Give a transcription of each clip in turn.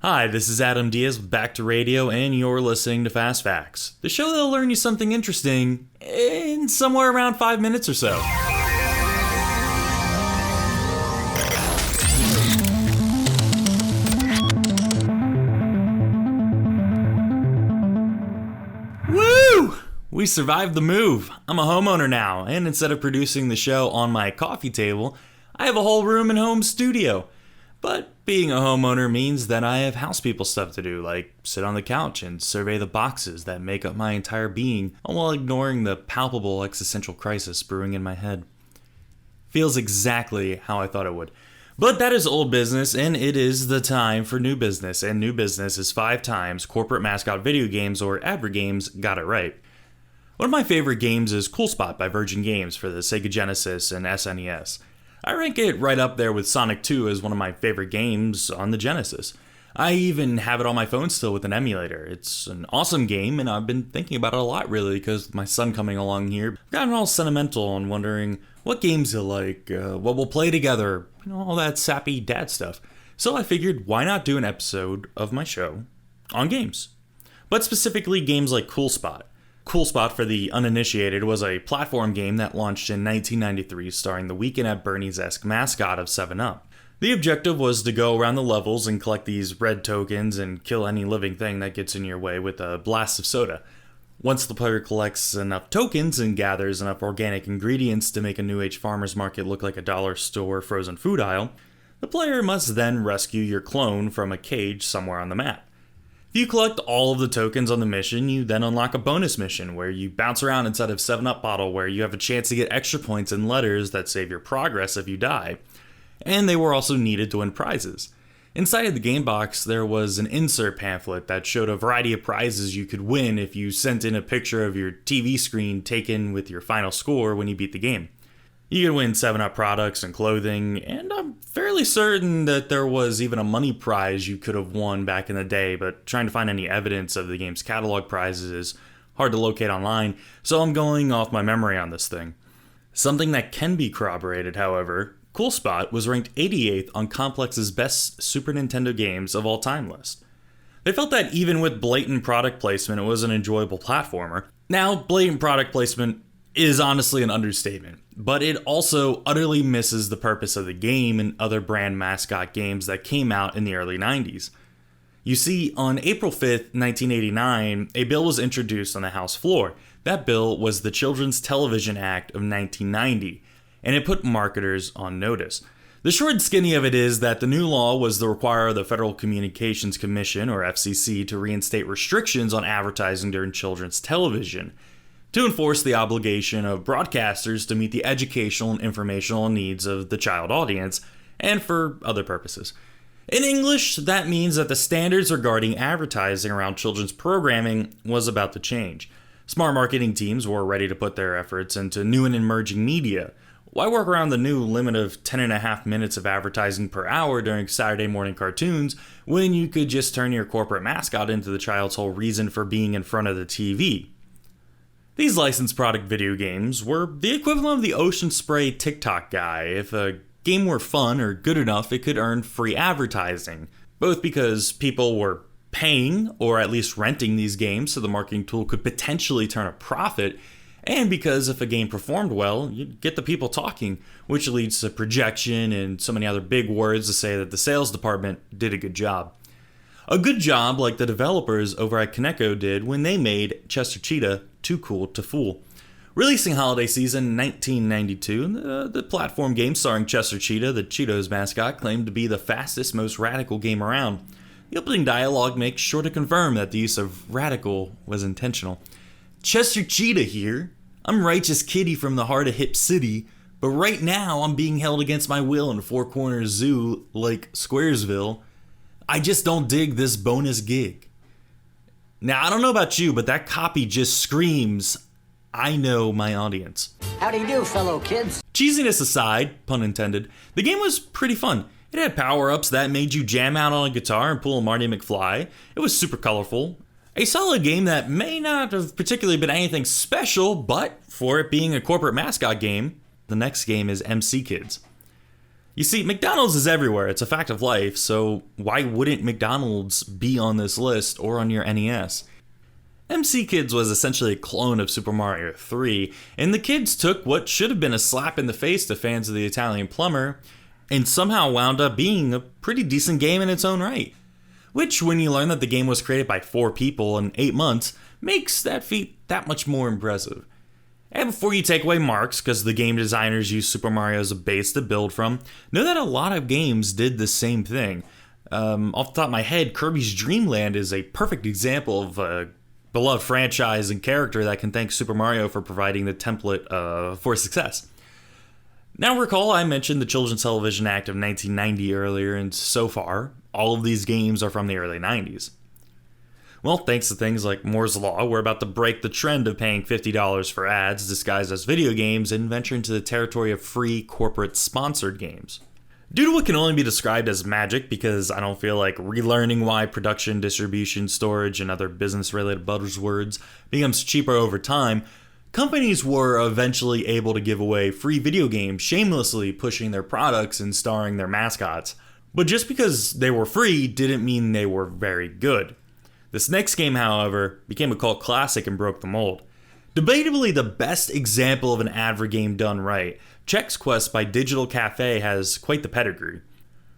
Hi, this is Adam Diaz with Back to Radio, and you're listening to Fast Facts, the show that'll learn you something interesting in somewhere around 5 minutes or so. Woo! We survived the move. I'm a homeowner now, and instead of producing the show on my coffee table, I have a whole room and home studio. But being a homeowner means that I have house people stuff to do, like sit on the couch and survey the boxes that make up my entire being, all while ignoring the palpable existential crisis brewing in my head. Feels exactly how I thought it would. But that is old business, and it is the time for new business, and new business is 5 times corporate mascot video games, or Advergames, got it right. One of my favorite games is Cool Spot by Virgin Games for the Sega Genesis and SNES. I rank it right up there with Sonic 2 as one of my favorite games on the Genesis. I even have it on my phone still with an emulator. It's an awesome game, and I've been thinking about it a lot really, because with my son coming along here, I've gotten all sentimental and wondering what games he'll like, what we'll play together, all that sappy dad stuff. So I figured, why not do an episode of my show on games? But specifically games like Cool Spot. Cool Spot, for the uninitiated, was a platform game that launched in 1993 starring the Weekend at Bernie's-esque mascot of 7-Up. The objective was to go around the levels and collect these red tokens and kill any living thing that gets in your way with a blast of soda. Once the player collects enough tokens and gathers enough organic ingredients to make a New Age farmer's market look like a dollar store frozen food aisle, the player must then rescue your clone from a cage somewhere on the map. If you collect all of the tokens on the mission, you then unlock a bonus mission where you bounce around inside of a 7-Up bottle where you have a chance to get extra points and letters that save your progress if you die. And they were also needed to win prizes. Inside of the game box, there was an insert pamphlet that showed a variety of prizes you could win if you sent in a picture of your TV screen taken with your final score when you beat the game. You could win 7-Up products and clothing, and I'm fairly certain that there was even a money prize you could have won back in the day, but trying to find any evidence of the game's catalog prizes is hard to locate online, so I'm going off my memory on this thing. Something that can be corroborated, however, Cool Spot was ranked 88th on Complex's best Super Nintendo games of all time list. They felt that even with blatant product placement, it was an enjoyable platformer. Now, blatant product placement is honestly an understatement, but it also utterly misses the purpose of the game and other brand mascot games that came out in the early 90s. You see, on April 5th, 1989, a bill was introduced on the House floor. That bill was the Children's Television Act of 1990, and it put marketers on notice. The short and skinny of it is that the new law was to require the Federal Communications Commission, or FCC, to reinstate restrictions on advertising during children's television, to enforce the obligation of broadcasters to meet the educational and informational needs of the child audience, and for other purposes. In English, that means that the standards regarding advertising around children's programming was about to change. Smart marketing teams were ready to put their efforts into new and emerging media. Why work around the new limit of 10.5 minutes of advertising per hour during Saturday morning cartoons when you could just turn your corporate mascot into the child's whole reason for being in front of the TV? These licensed product video games were the equivalent of the Ocean Spray TikTok guy. If a game were fun or good enough, it could earn free advertising, both because people were paying or at least renting these games so the marketing tool could potentially turn a profit, and because if a game performed well, you'd get the people talking, which leads to projection and so many other big words to say that the sales department did a good job. A good job like the developers over at Kaneko did when they made Chester Cheetah Too Cool to Fool. Releasing holiday season 1992, the platform game starring Chester Cheetah, the Cheetos mascot, claimed to be the fastest, most radical game around. The opening dialogue makes sure to confirm that the use of radical was intentional. Chester Cheetah here. I'm righteous kitty from the heart of Hip City, but right now I'm being held against my will in a Four Corners zoo like Squaresville. I just don't dig this bonus gig. Now, I don't know about you, but that copy just screams, I know my audience. How do you do, fellow kids? Cheesiness aside, pun intended, the game was pretty fun. It had power-ups that made you jam out on a guitar and pull a Marty McFly. It was super colorful. A solid game that may not have particularly been anything special, but for it being a corporate mascot game, the next game is MC Kids. You see, McDonald's is everywhere. It's a fact of life, so why wouldn't McDonald's be on this list or on your NES? MC Kids was essentially a clone of Super Mario 3, and the kids took what should have been a slap in the face to fans of the Italian Plumber, and somehow wound up being a pretty decent game in its own right. Which, when you learn that the game was created by 4 people in 8 months, makes that feat that much more impressive. And before you take away marks, because the game designers used Super Mario as a base to build from, know that a lot of games did the same thing. Off the top of my head, Kirby's Dream Land is a perfect example of a beloved franchise and character that can thank Super Mario for providing the template for success. Now recall I mentioned the Children's Television Act of 1990 earlier, and so far, all of these games are from the early 90s. Well, thanks to things like Moore's Law, we're about to break the trend of paying $50 for ads disguised as video games and venture into the territory of free corporate sponsored games. Due to what can only be described as magic, because I don't feel like relearning why production, distribution, storage, and other business-related buzzwords becomes cheaper over time, companies were eventually able to give away free video games, shamelessly pushing their products and starring their mascots. But just because they were free didn't mean they were very good. This next game, however, became a cult classic and broke the mold. Debatably the best example of an Advergame done right, Chex Quest by Digital Cafe has quite the pedigree.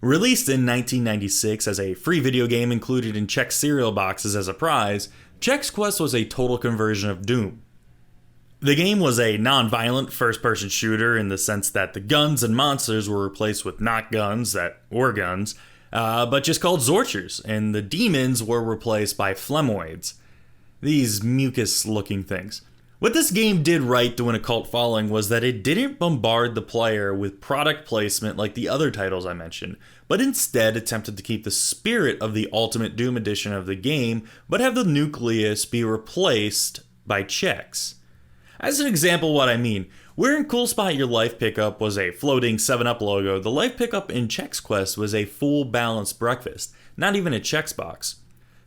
Released in 1996 as a free video game included in Chex cereal boxes as a prize, Chex Quest was a total conversion of Doom. The game was a non-violent first-person shooter in the sense that the guns and monsters were replaced with not guns that were guns, but just called Zorchers, and the demons were replaced by Phlegmoids. These mucus-looking things. What this game did right to win a cult following was that it didn't bombard the player with product placement like the other titles I mentioned, but instead attempted to keep the spirit of the Ultimate Doom edition of the game, but have the nucleus be replaced by Chex. As an example of what I mean, where in Cool Spot your Life Pickup was a floating 7-Up logo, the Life Pickup in Chex Quest was a full balanced breakfast, not even a Chex box.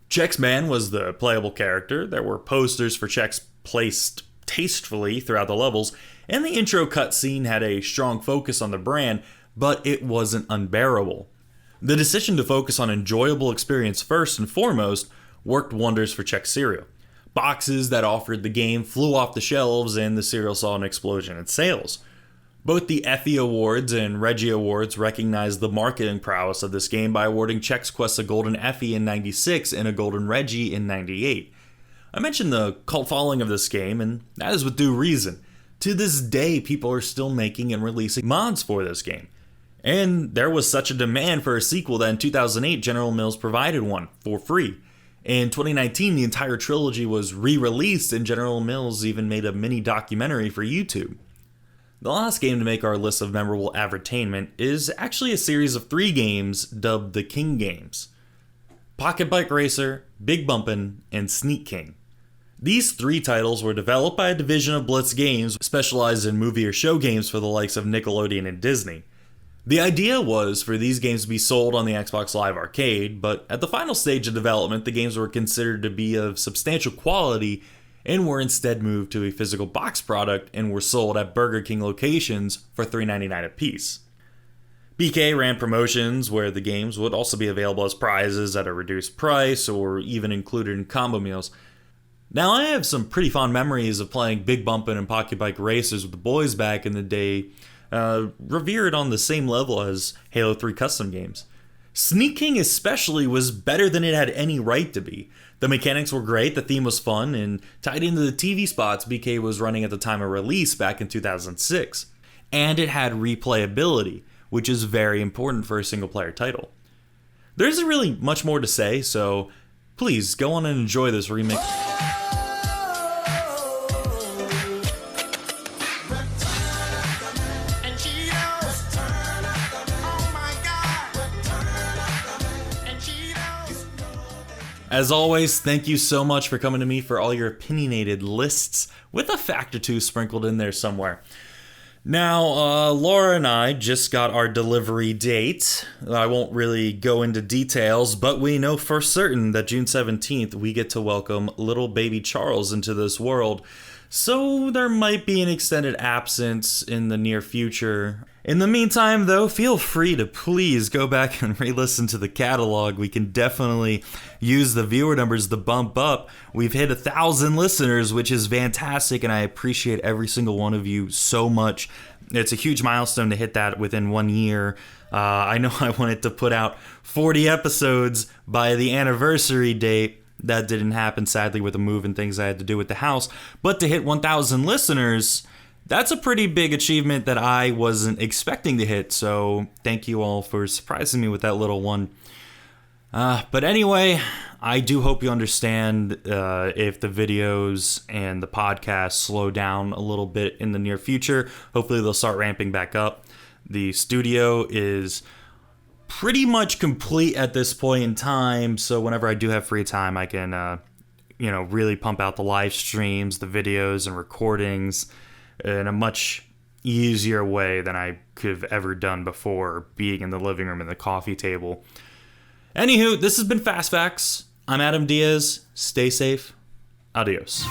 Chex Man was the playable character, there were posters for Chex placed tastefully throughout the levels, and the intro cutscene had a strong focus on the brand, but it wasn't unbearable. The decision to focus on enjoyable experience first and foremost worked wonders for Chex cereal. Boxes that offered the game flew off the shelves and the cereal saw an explosion in sales. Both the Effie Awards and Reggie Awards recognized the marketing prowess of this game by awarding Chex Quest a Golden Effie in '96 and a Golden Reggie in '98. I mentioned the cult following of this game, and that is with due reason. To this day, people are still making and releasing mods for this game. And there was such a demand for a sequel that in 2008, General Mills provided one for free. In 2019, the entire trilogy was re-released, and General Mills even made a mini documentary for YouTube. The last game to make our list of memorable advertainment is actually a series of 3 games dubbed the King Games. Pocket Bike Racer, Big Bumpin', and Sneak King. These 3 titles were developed by a division of Blitz Games specialized in movie or show games for the likes of Nickelodeon and Disney. The idea was for these games to be sold on the Xbox Live Arcade, but at the final stage of development, the games were considered to be of substantial quality and were instead moved to a physical box product and were sold at Burger King locations for $3.99 a piece. BK ran promotions where the games would also be available as prizes at a reduced price or even included in combo meals. Now, I have some pretty fond memories of playing Big Bumpin' and Pocket Bike Racers with the boys back in the day, revered on the same level as Halo 3 custom games. Sneak King especially was better than it had any right to be. The mechanics were great, the theme was fun, and tied into the TV spots BK was running at the time of release back in 2006. And it had replayability, which is very important for a single-player title. There isn't really much more to say, so please go on and enjoy this remix. As always, thank you so much for coming to me for all your opinionated lists, with a fact or two sprinkled in there somewhere. Now, Laura and I just got our delivery date. I won't really go into details, but we know for certain that June 17th, we get to welcome little baby Charles into this world. So there might be an extended absence in the near future. In the meantime, though, feel free to please go back and re-listen to the catalog. We can definitely use the viewer numbers to bump up. We've hit 1,000 listeners, which is fantastic, and I appreciate every single one of you so much. It's a huge milestone to hit that within 1 year. I know I wanted to put out 40 episodes by the anniversary date. That didn't happen, sadly, with the move and things I had to do with the house. But to hit 1,000 listeners, that's a pretty big achievement that I wasn't expecting to hit. So thank you all for surprising me with that little one. But anyway, I do hope you understand if the videos and the podcast slow down a little bit in the near future. Hopefully they'll start ramping back up. The studio is pretty much complete at this point in time, so whenever I do have free time, I can, really pump out the live streams, the videos, and recordings in a much easier way than I could have ever done before, being in the living room and the coffee table. Anywho, this has been Fast Facts. I'm Adam Diaz. Stay safe. Adios.